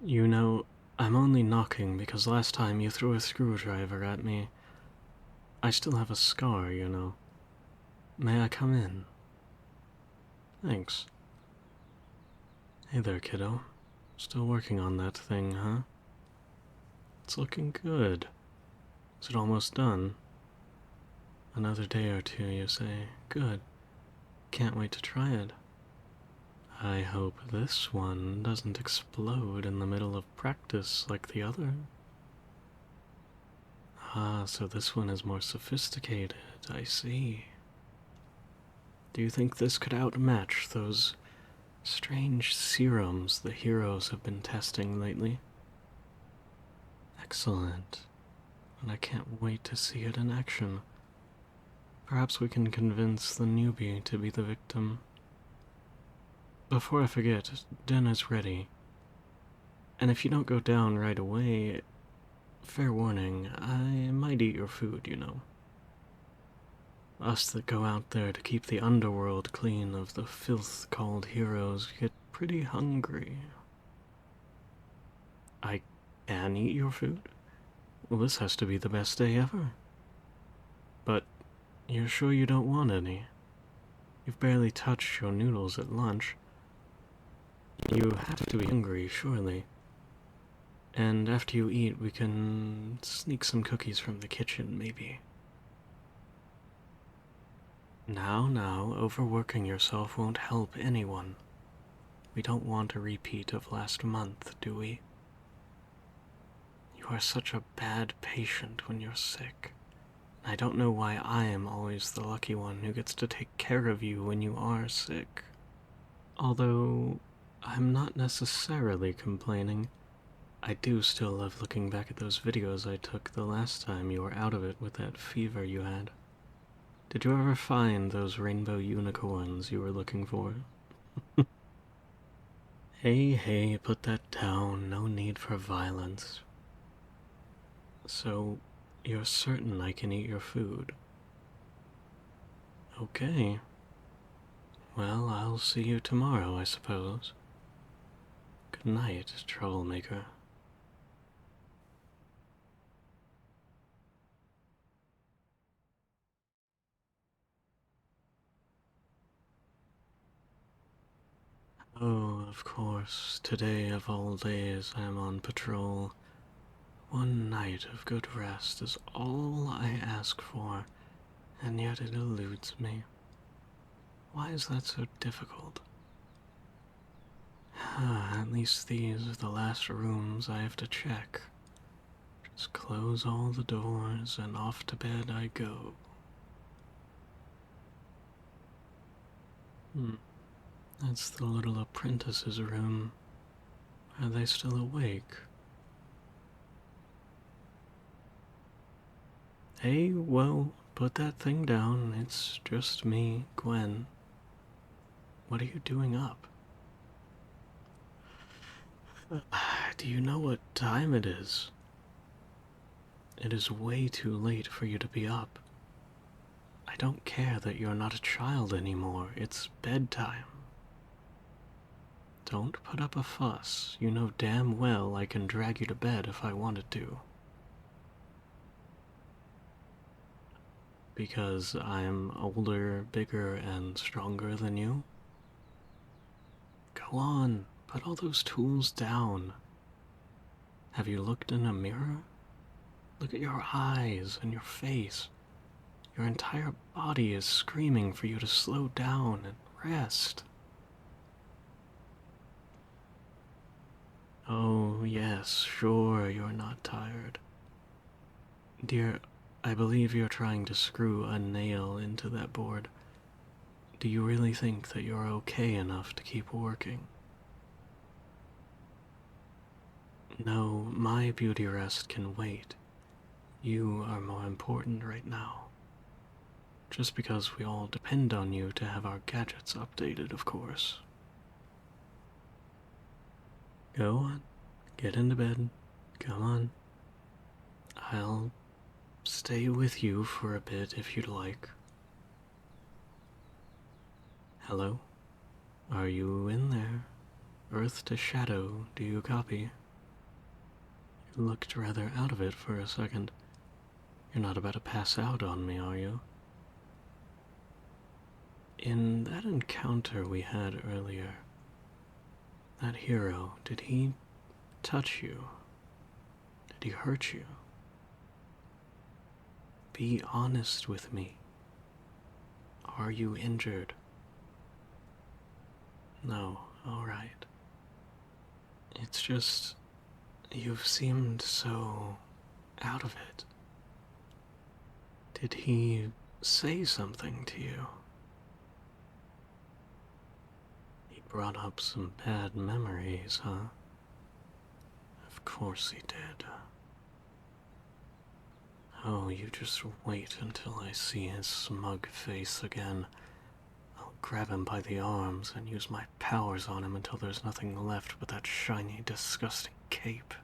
You know, I'm only knocking because last time you threw a screwdriver at me. I still have a scar, you know. May I come in? Thanks. Hey there, kiddo. Still working on that thing, huh? It's looking good. Is it almost done? Another day or two, you say. Good. Can't wait to try it. I hope this one doesn't explode in the middle of practice like the other. Ah, so this one is more sophisticated, I see. Do you think this could outmatch those strange serums the heroes have been testing lately? Excellent. And I can't wait to see it in action. Perhaps we can convince the newbie to be the victim. Before I forget, dinner's ready. And if you don't go down right away, fair warning, I might eat your food, you know. Us that go out there to keep the underworld clean of the filth called heroes get pretty hungry. I can eat your food? Well, this has to be the best day ever. But you're sure you don't want any? You've barely touched your noodles at lunch. You have to be hungry, surely. And after you eat, we can sneak some cookies from the kitchen, maybe. Now, overworking yourself won't help anyone. We don't want a repeat of last month, do we? You are such a bad patient when you're sick. I don't know why I am always the lucky one who gets to take care of you when you are sick. Although, I'm not necessarily complaining. I do still love looking back at those videos I took the last time you were out of it with that fever you had. Did you ever find those rainbow unicorns you were looking for? Hey, put that down. No need for violence. So, you're certain I can eat your food? Okay. Well, I'll see you tomorrow, I suppose. Good night, troublemaker. Oh, of course, today of all days I am on patrol. One night of good rest is all I ask for, and yet it eludes me. Why is that so difficult? At least these are the last rooms I have to check. Just close all the doors and off to bed I go. That's the little apprentice's room. Are they still awake? Hey, well, put that thing down. It's just me, Gwen. What are you doing up? Do you know what time it is? It is way too late for you to be up. I don't care that you're not a child anymore. It's bedtime. Don't put up a fuss. You know damn well I can drag you to bed if I wanted to. Because I'm older, bigger, and stronger than you? Go on, put all those tools down. Have you looked in a mirror? Look at your eyes and your face. Your entire body is screaming for you to slow down and rest. Oh, yes, sure, you're not tired. Dear, I believe you're trying to screw a nail into that board. Do you really think that you're okay enough to keep working? No, my beauty rest can wait. You are more important right now. Just because we all depend on you to have our gadgets updated, of course. Go on, get into bed. Come on. I'll stay with you for a bit if you'd like. Hello? Are you in there? Earth to shadow, do you copy? You looked rather out of it for a second. You're not about to pass out on me, are you? In that encounter we had earlier, that hero, did he touch you? Did he hurt you? Be honest with me. Are you injured? No, alright. It's just, you've seemed so out of it. Did he say something to you? He brought up some bad memories, huh? Of course he did. Oh, you just wait until I see his smug face again. I'll grab him by the arms and use my powers on him until there's nothing left but that shiny, disgusting cape.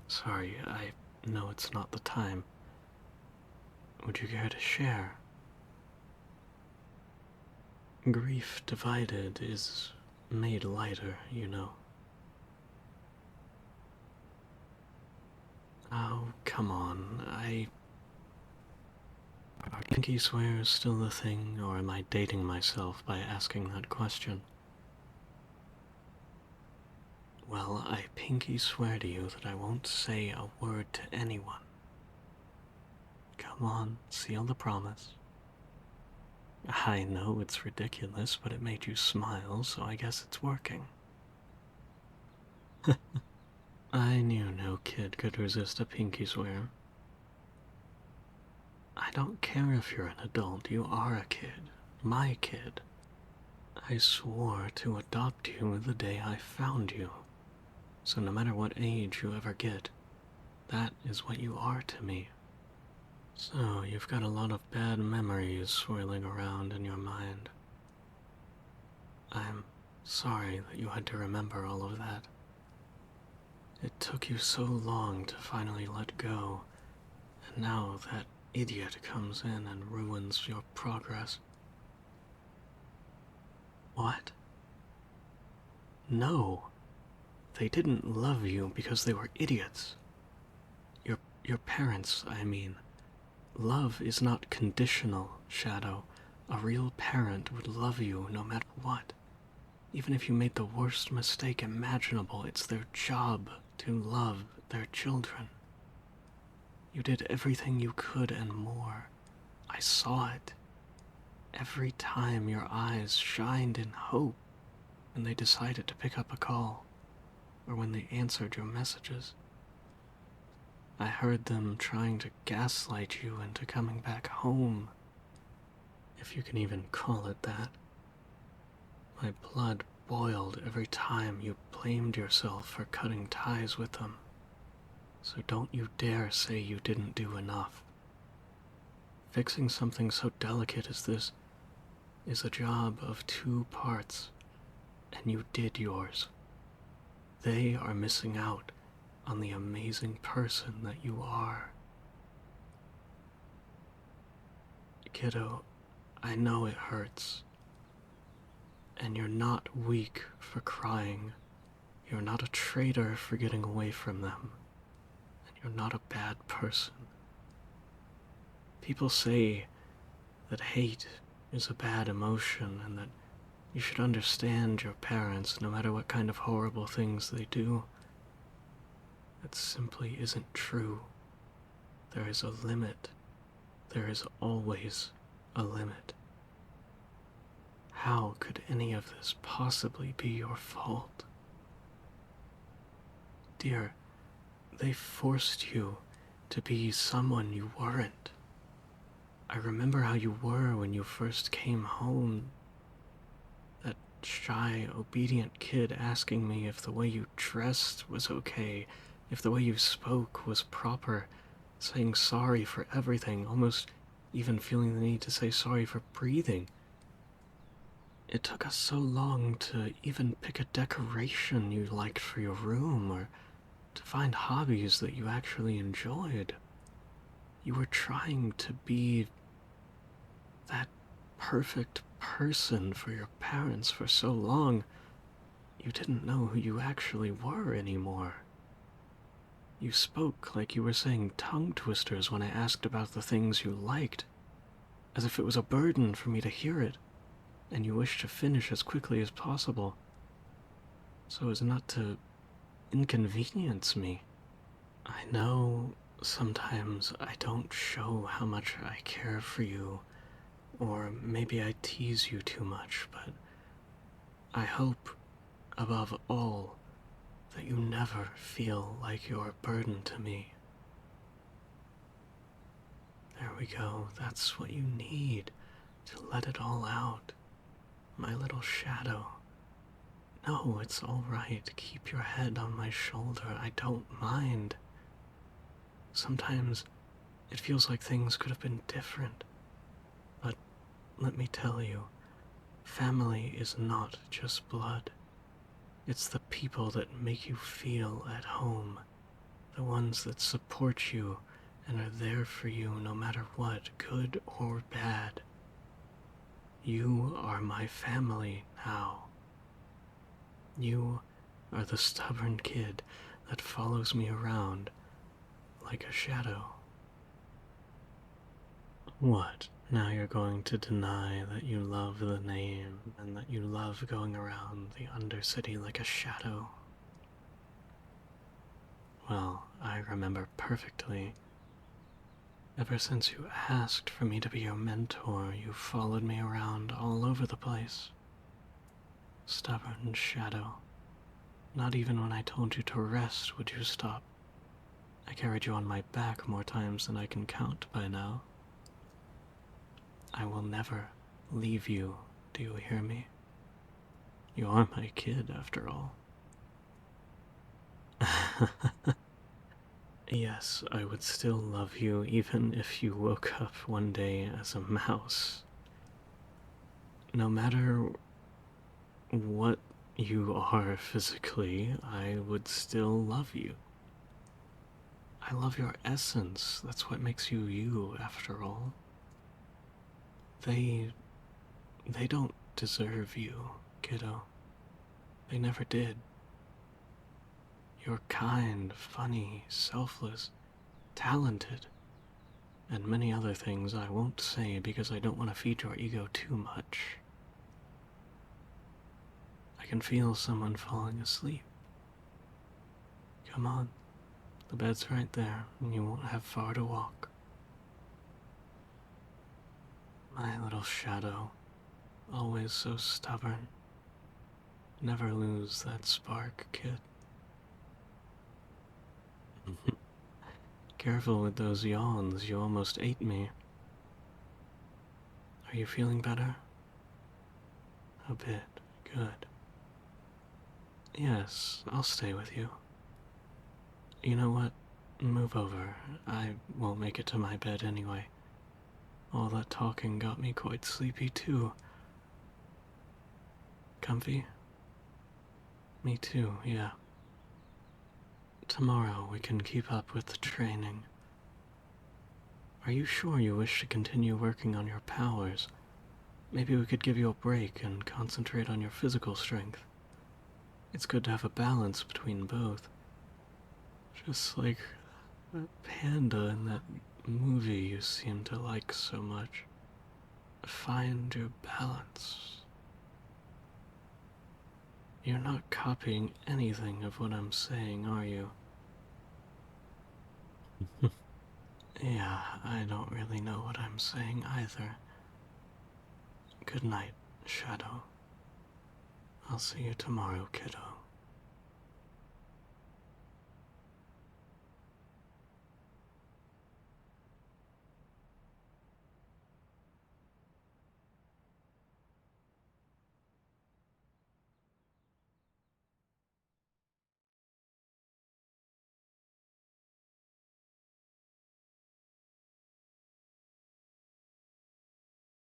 Sorry, I know it's not the time. Would you care to share? Grief divided is made lighter, you know. Oh, come on, Are pinky swears still the thing, or am I dating myself by asking that question? Well, I pinky swear to you that I won't say a word to anyone. Come on, seal the promise. I know it's ridiculous, but it made you smile, so I guess it's working. I knew no kid could resist a pinky swear. I don't care if you're an adult, you are a kid. My kid. I swore to adopt you the day I found you. So no matter what age you ever get, that is what you are to me. So you've got a lot of bad memories swirling around in your mind. I'm sorry that you had to remember all of that. It took you so long to finally let go, and now that idiot comes in and ruins your progress. What? No. They didn't love you because they were idiots. Your parents, I mean. Love is not conditional, Shadow. A real parent would love you no matter what. Even if you made the worst mistake imaginable, it's their job to love their children. You did everything you could and more. I saw it. Every time your eyes shined in hope when they decided to pick up a call, or when they answered your messages. I heard them trying to gaslight you into coming back home, if you can even call it that. My blood boiled every time you blamed yourself for cutting ties with them. So don't you dare say you didn't do enough. Fixing something so delicate as this is a job of 2 parts, and you did yours. They are missing out on the amazing person that you are. Kiddo, I know it hurts. And you're not weak for crying. You're not a traitor for getting away from them. And you're not a bad person. People say that hate is a bad emotion and that you should understand your parents no matter what kind of horrible things they do. That simply isn't true. There is a limit. There is always a limit. How could any of this possibly be your fault? Dear, they forced you to be someone you weren't. I remember how you were when you first came home. That shy, obedient kid asking me if the way you dressed was okay, if the way you spoke was proper, saying sorry for everything, almost even feeling the need to say sorry for breathing. It took us so long to even pick a decoration you liked for your room, or to find hobbies that you actually enjoyed. You were trying to be that perfect person for your parents for so long. you didn't know who you actually were anymore. You spoke like you were saying tongue twisters when I asked about the things you liked, as if it was a burden for me to hear it, and you wished to finish as quickly as possible, so as not to inconvenience me. I know sometimes I don't show how much I care for you, or maybe I tease you too much, but I hope, above all, that you never feel like you're a burden to me. There we go, that's what you need to let it all out, my little shadow. No, it's all right. Keep your head on my shoulder. I don't mind. Sometimes it feels like things could have been different. But let me tell you, family is not just blood. It's the people that make you feel at home, the ones that support you and are there for you no matter what, good or bad. You are my family now. You are the stubborn kid that follows me around like a shadow. What? Now you're going to deny that you love the name and that you love going around the Undercity like a shadow? Well, I remember perfectly. Ever since you asked for me to be your mentor, you followed me around all over the place. Stubborn shadow. Not even when I told you to rest would you stop. I carried you on my back more times than I can count by now. I will never leave you, do you hear me? You are my kid, after all. Yes, I would still love you even if you woke up one day as a mouse. No matter what you are physically, I would still love you. I love your essence. That's what makes you you, after all. They don't deserve you, kiddo. They never did. You're kind, funny, selfless, talented, and many other things I won't say because I don't want to feed your ego too much. I can feel someone falling asleep. Come on, the bed's right there, and you won't have far to walk. My little shadow, always so stubborn. Never lose that spark, kid. Careful with those yawns, you almost ate me. Are you feeling better? A bit, good. Yes, I'll stay with you. You know what? Move over. I won't make it to my bed anyway. All that talking got me quite sleepy too. Comfy? Me too, yeah. Tomorrow we can keep up with the training. Are you sure you wish to continue working on your powers? Maybe we could give you a break and concentrate on your physical strength. It's good to have a balance between both. Just like that panda in that movie you seem to like so much. Find your balance. You're not copying anything of what I'm saying, are you? Yeah, I don't really know what I'm saying either. Good night, Shadow. I'll see you tomorrow, kiddo.